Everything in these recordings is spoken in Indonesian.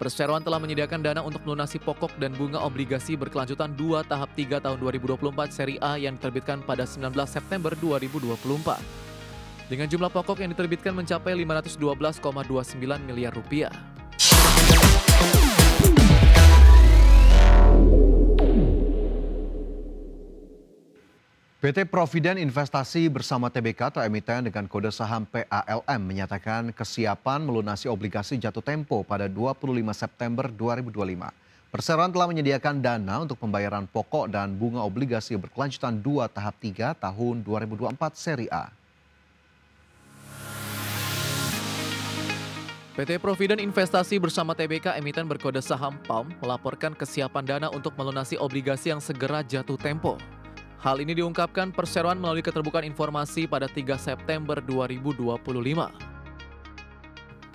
Perseroan telah menyediakan dana untuk melunasi pokok dan bunga obligasi berkelanjutan 2 tahap 3 tahun 2024 seri A yang diterbitkan pada 19 September 2024. Dengan jumlah pokok yang diterbitkan mencapai 512,29 miliar rupiah. PT Providen Investasi bersama TBK atau emiten dengan kode saham PALM menyatakan kesiapan melunasi obligasi jatuh tempo pada 25 September 2025. Perseroan telah menyediakan dana untuk pembayaran pokok dan bunga obligasi berkelanjutan 2 tahap 3 tahun 2024 seri A. PT Providen Investasi bersama TBK emiten berkode saham PALM melaporkan kesiapan dana untuk melunasi obligasi yang segera jatuh tempo. Hal ini diungkapkan Perseroan melalui keterbukaan informasi pada 3 September 2025.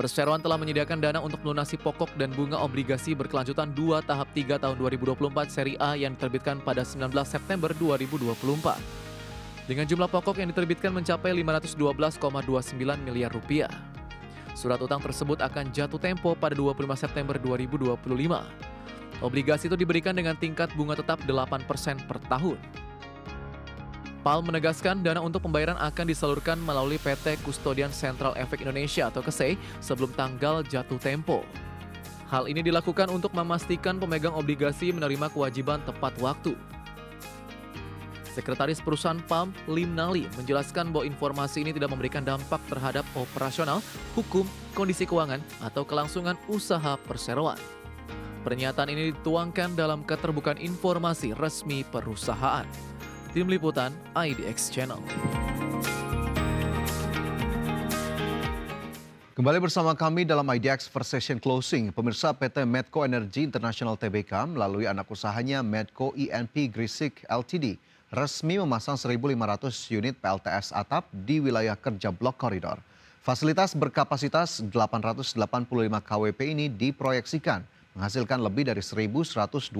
Perseroan telah menyediakan dana untuk melunasi pokok dan bunga obligasi berkelanjutan 2 tahap 3 tahun 2024 seri A yang diterbitkan pada 19 September 2024. Dengan jumlah pokok yang diterbitkan mencapai 512,29 miliar rupiah. Surat utang tersebut akan jatuh tempo pada 25 September 2025. Obligasi itu diberikan dengan tingkat bunga tetap 8% per tahun. PALM menegaskan dana untuk pembayaran akan disalurkan melalui PT Kustodian Sentral Efek Indonesia atau KSEI sebelum tanggal jatuh tempo. Hal ini dilakukan untuk memastikan pemegang obligasi menerima kewajiban tepat waktu. Sekretaris Perusahaan PALM, Lim Nali, menjelaskan bahwa informasi ini tidak memberikan dampak terhadap operasional, hukum, kondisi keuangan, atau kelangsungan usaha perseroan. Pernyataan ini dituangkan dalam keterbukaan informasi resmi perusahaan. Tim Liputan IDX Channel. Kembali bersama kami dalam IDX First Session Closing. Pemirsa, PT Medco Energy International Tbk melalui anak usahanya Medco E&P Gresik Ltd resmi memasang 1.500 unit PLTS atap di wilayah kerja Blok Koridor. Fasilitas berkapasitas 885 kWp ini diproyeksikan menghasilkan lebih dari 1.124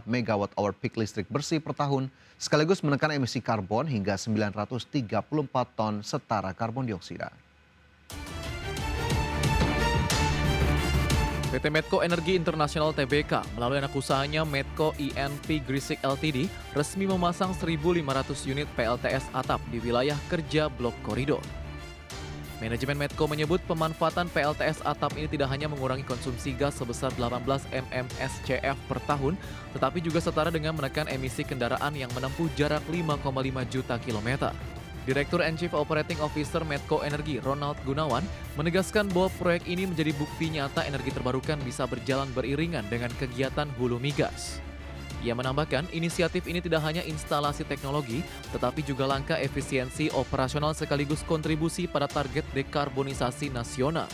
MWh peak listrik bersih per tahun, sekaligus menekan emisi karbon hingga 934 ton setara karbon dioksida. PT Medco Energy International Tbk melalui anak usahanya Medco E&P Gresik Ltd resmi memasang 1.500 unit PLTS atap di wilayah kerja Blok Koridor. Manajemen Medco menyebut pemanfaatan PLTS atap ini tidak hanya mengurangi konsumsi gas sebesar 18 mmSCF per tahun, tetapi juga setara dengan menekan emisi kendaraan yang menempuh jarak 5,5 juta kilometer. Direktur and Chief Operating Officer Medco Energy, Ronald Gunawan, menegaskan bahwa proyek ini menjadi bukti nyata energi terbarukan bisa berjalan beriringan dengan kegiatan hulu migas. Ia menambahkan, inisiatif ini tidak hanya instalasi teknologi, tetapi juga langkah efisiensi operasional sekaligus kontribusi pada target dekarbonisasi nasional.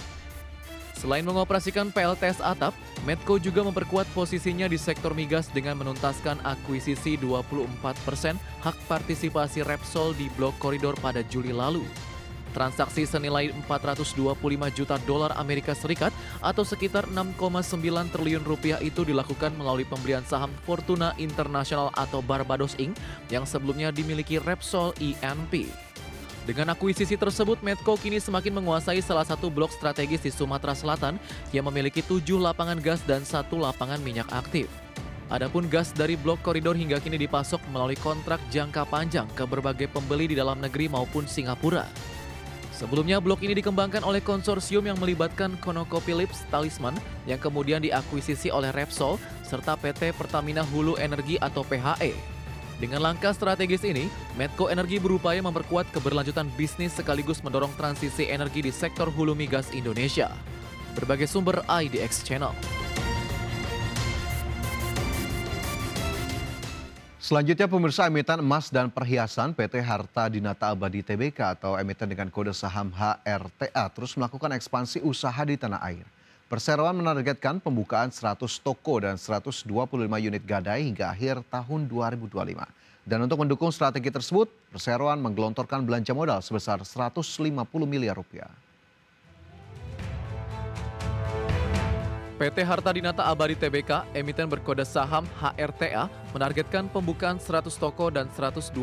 Selain mengoperasikan PLTS atap, Medco juga memperkuat posisinya di sektor migas dengan menuntaskan akuisisi 24% hak partisipasi Repsol di Blok Koridor pada Juli lalu. Transaksi senilai 425 juta dolar Amerika Serikat atau sekitar 6,9 triliun rupiah itu dilakukan melalui pembelian saham Fortuna International atau Barbados Inc. yang sebelumnya dimiliki Repsol E&P. Dengan akuisisi tersebut, Medco kini semakin menguasai salah satu blok strategis di Sumatera Selatan yang memiliki 7 lapangan gas dan 1 lapangan minyak aktif. Adapun gas dari Blok Koridor hingga kini dipasok melalui kontrak jangka panjang ke berbagai pembeli di dalam negeri maupun Singapura. Sebelumnya, blok ini dikembangkan oleh konsorsium yang melibatkan ConocoPhillips Talisman yang kemudian diakuisisi oleh Repsol serta PT Pertamina Hulu Energi atau PHE. Dengan langkah strategis ini, Medco Energy berupaya memperkuat keberlanjutan bisnis sekaligus mendorong transisi energi di sektor hulu migas Indonesia. Berbagai sumber IDX Channel. Selanjutnya, pemirsa, emiten emas dan perhiasan PT Harta Dinata Abadi Tbk atau emiten dengan kode saham HRTA terus melakukan ekspansi usaha di tanah air. Perseroan menargetkan pembukaan 100 toko dan 125 unit gadai hingga akhir tahun 2025. Dan untuk mendukung strategi tersebut, Perseroan menggelontorkan belanja modal sebesar 150 miliar rupiah. PT Harta Dinata Abadi Tbk, emiten berkode saham HRTA, menargetkan pembukaan 100 toko dan 125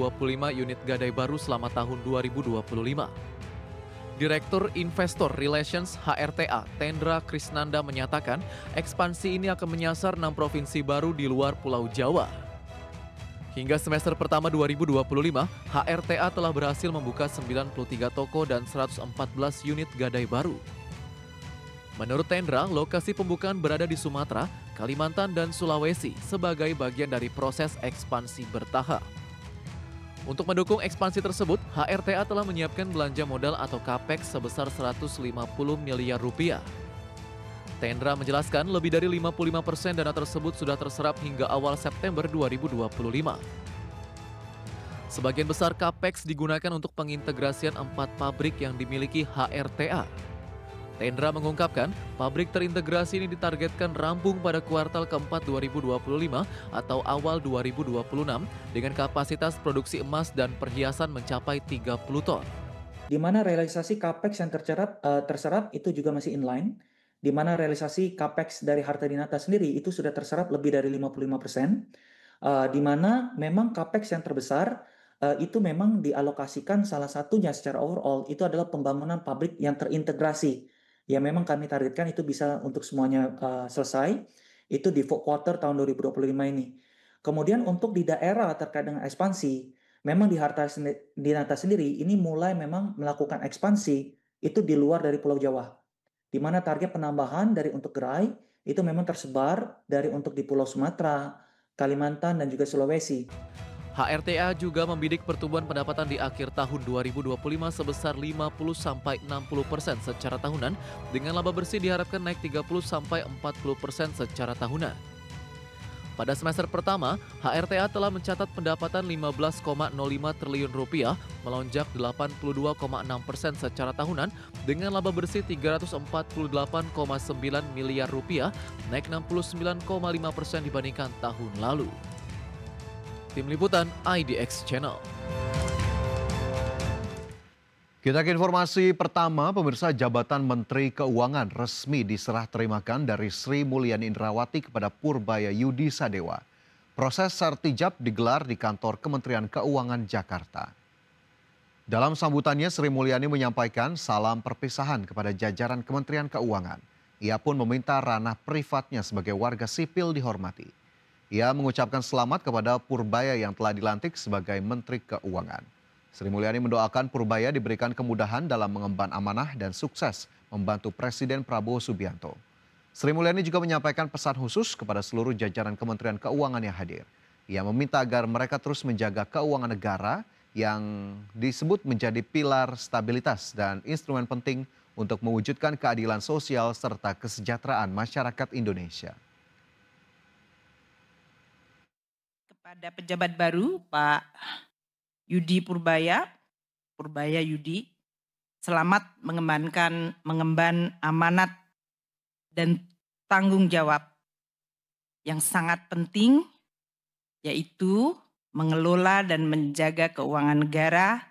unit gadai baru selama tahun 2025. Direktur Investor Relations HRTA, Tendra Krisnanda menyatakan ekspansi ini akan menyasar 6 provinsi baru di luar Pulau Jawa. Hingga semester pertama 2025, HRTA telah berhasil membuka 93 toko dan 114 unit gadai baru. Menurut Tendra, lokasi pembukaan berada di Sumatera, Kalimantan, dan Sulawesi sebagai bagian dari proses ekspansi bertahap. Untuk mendukung ekspansi tersebut, HRTA telah menyiapkan belanja modal atau capex sebesar 150 miliar rupiah. Tendra menjelaskan lebih dari 55% dana tersebut sudah terserap hingga awal September 2025. Sebagian besar capex digunakan untuk pengintegrasian 4 pabrik yang dimiliki HRTA. Tendra mengungkapkan, pabrik terintegrasi ini ditargetkan rampung pada kuartal keempat 2025 atau awal 2026 dengan kapasitas produksi emas dan perhiasan mencapai 30 ton. Di mana realisasi capex yang terserap itu juga masih inline, di mana realisasi capex dari Harta Dinata sendiri itu sudah terserap lebih dari 55%, di mana memang capex yang terbesar itu memang dialokasikan salah satunya secara overall itu adalah pembangunan pabrik yang terintegrasi. Ya memang kami targetkan itu bisa untuk semuanya selesai, itu di fourth quarter tahun 2025 ini. Kemudian untuk di daerah terkait dengan ekspansi, memang di Harta Dinata sendiri ini mulai memang melakukan ekspansi itu di luar dari Pulau Jawa. Di mana target penambahan dari untuk gerai itu memang tersebar dari untuk di Pulau Sumatera, Kalimantan, dan juga Sulawesi. HRTA juga membidik pertumbuhan pendapatan di akhir tahun 2025 sebesar 50-60% secara tahunan, dengan laba bersih diharapkan naik 30-40% secara tahunan. Pada semester pertama, HRTA telah mencatat pendapatan 15,05 triliun rupiah, melonjak 82,6% secara tahunan, dengan laba bersih 348,9 miliar rupiah, naik 69,5% dibandingkan tahun lalu. Tim Liputan IDX Channel. Kita ke informasi pertama, pemirsa. Jabatan Menteri Keuangan resmi diserah terimakan dari Sri Mulyani Indrawati kepada Purbaya Yudi Sadewa. Proses sertijab digelar di kantor Kementerian Keuangan Jakarta. Dalam sambutannya, Sri Mulyani menyampaikan salam perpisahan kepada jajaran Kementerian Keuangan. Ia pun meminta ranah privatnya sebagai warga sipil dihormati. Ia mengucapkan selamat kepada Purbaya yang telah dilantik sebagai Menteri Keuangan. Sri Mulyani mendoakan Purbaya diberikan kemudahan dalam mengemban amanah dan sukses membantu Presiden Prabowo Subianto. Sri Mulyani juga menyampaikan pesan khusus kepada seluruh jajaran Kementerian Keuangan yang hadir. Ia meminta agar mereka terus menjaga keuangan negara yang disebut menjadi pilar stabilitas dan instrumen penting untuk mewujudkan keadilan sosial serta kesejahteraan masyarakat Indonesia. Kepada pejabat baru Pak Yudi Purbaya Yudi, selamat mengemban amanat dan tanggung jawab yang sangat penting, yaitu mengelola dan menjaga keuangan negara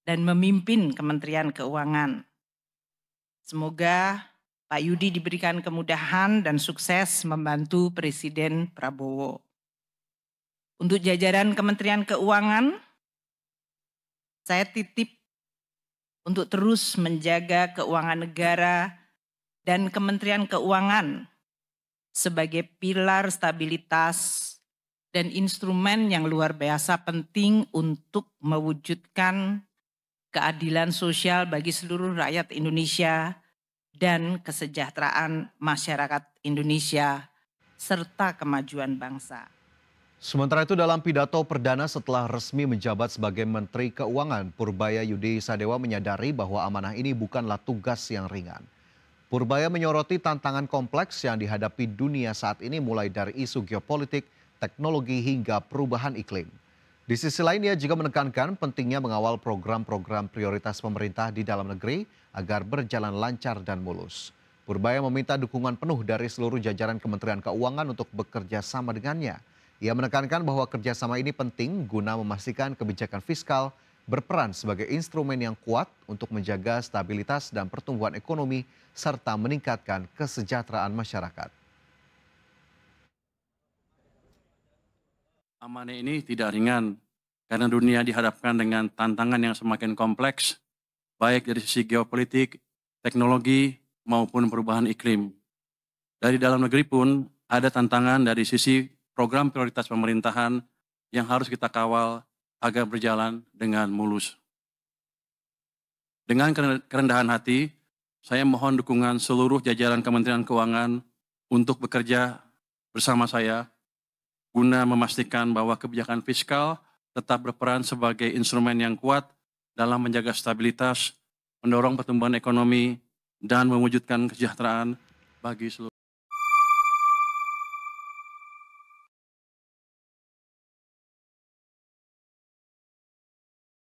dan memimpin Kementerian Keuangan. Semoga Pak Yudi diberikan kemudahan dan sukses membantu Presiden Prabowo. Untuk jajaran Kementerian Keuangan, saya titip untuk terus menjaga keuangan negara dan Kementerian Keuangan sebagai pilar stabilitas dan instrumen yang luar biasa penting untuk mewujudkan keadilan sosial bagi seluruh rakyat Indonesia dan kesejahteraan masyarakat Indonesia serta kemajuan bangsa. Sementara itu, dalam pidato perdana setelah resmi menjabat sebagai Menteri Keuangan, Purbaya Yudi Sadewa menyadari bahwa amanah ini bukanlah tugas yang ringan. Purbaya menyoroti tantangan kompleks yang dihadapi dunia saat ini, mulai dari isu geopolitik, teknologi, hingga perubahan iklim. Di sisi lain, ia juga menekankan pentingnya mengawal program-program prioritas pemerintah di dalam negeri agar berjalan lancar dan mulus. Purbaya meminta dukungan penuh dari seluruh jajaran Kementerian Keuangan untuk bekerja sama dengannya. Ia menekankan bahwa kerjasama ini penting guna memastikan kebijakan fiskal berperan sebagai instrumen yang kuat untuk menjaga stabilitas dan pertumbuhan ekonomi serta meningkatkan kesejahteraan masyarakat. Amanah ini tidak ringan karena dunia dihadapkan dengan tantangan yang semakin kompleks, baik dari sisi geopolitik, teknologi, maupun perubahan iklim. Dari dalam negeri pun ada tantangan dari sisi program prioritas pemerintahan yang harus kita kawal agar berjalan dengan mulus. Dengan kerendahan hati, saya mohon dukungan seluruh jajaran Kementerian Keuangan untuk bekerja bersama saya guna memastikan bahwa kebijakan fiskal tetap berperan sebagai instrumen yang kuat dalam menjaga stabilitas, mendorong pertumbuhan ekonomi, dan mewujudkan kesejahteraan bagi seluruh